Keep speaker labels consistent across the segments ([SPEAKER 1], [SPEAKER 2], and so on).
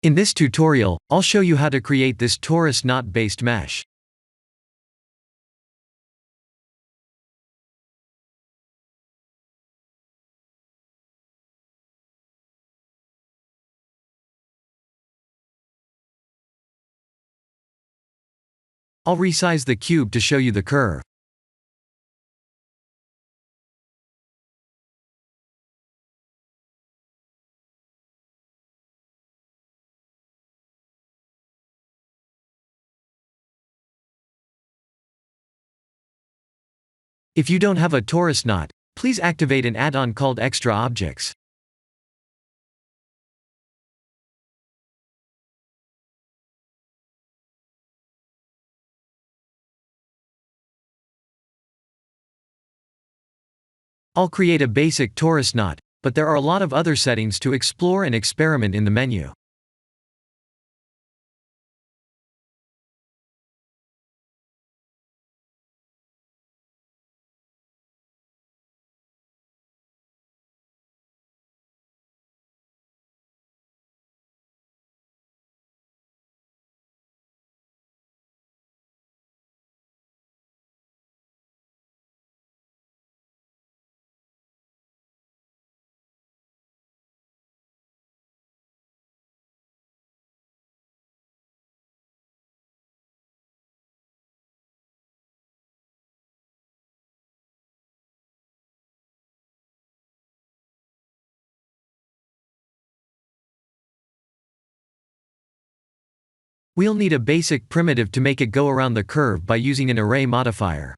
[SPEAKER 1] In this tutorial, I'll show you how to create this torus knot-based mesh. I'll resize the cube to show you the curve. If you don't have a torus knot, please activate an add-on called Extra Objects. I'll create a basic torus knot, but there are a lot of other settings to explore and experiment in the menu. We'll need a basic primitive to make it go around the curve by using an array modifier.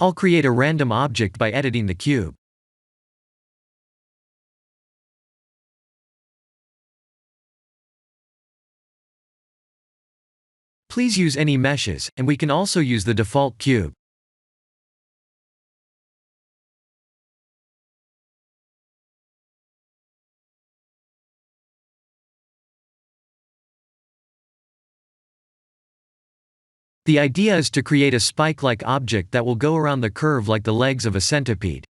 [SPEAKER 1] I'll create a random object by editing the cube. Please use any meshes, and we can also use the default cube. The idea is to create a spike-like object that will go around the curve like the legs of a centipede.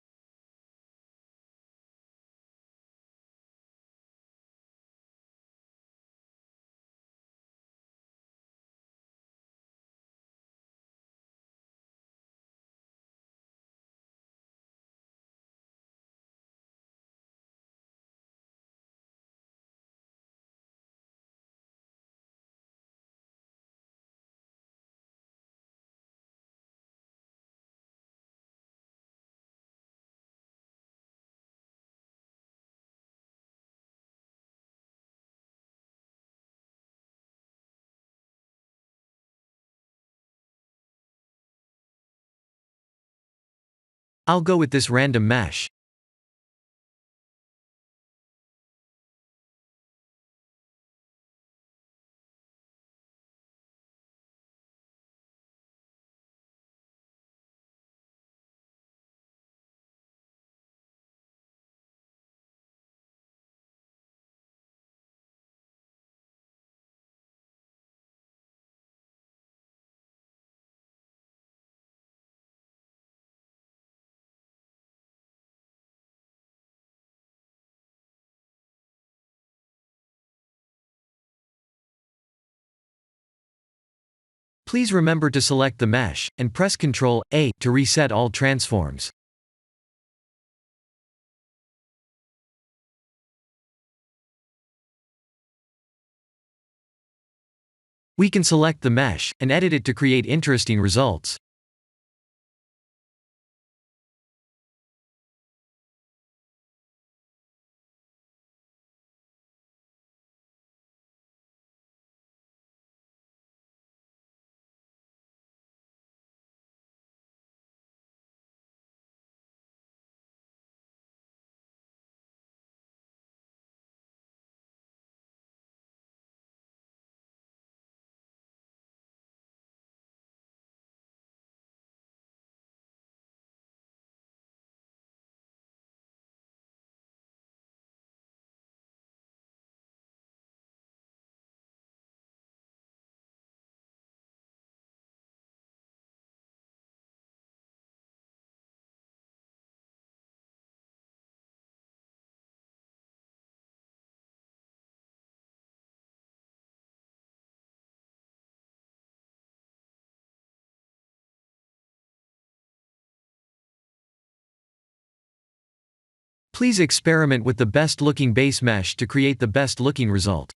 [SPEAKER 1] I'll go with this random mesh. Please remember to select the mesh, and press Ctrl+A to reset all transforms. We can select the mesh, and edit it to create interesting results. Please experiment with the best looking base mesh to create the best looking result.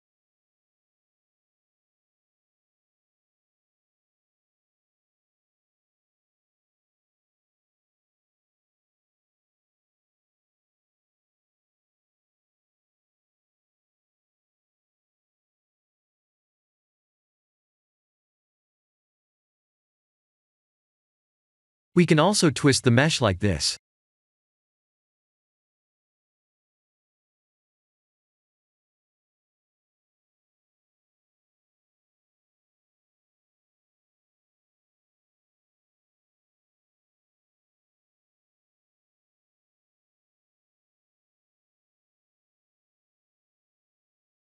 [SPEAKER 1] We can also twist the mesh like this.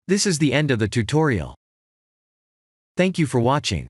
[SPEAKER 1] This is the end of the tutorial. Thank you for watching.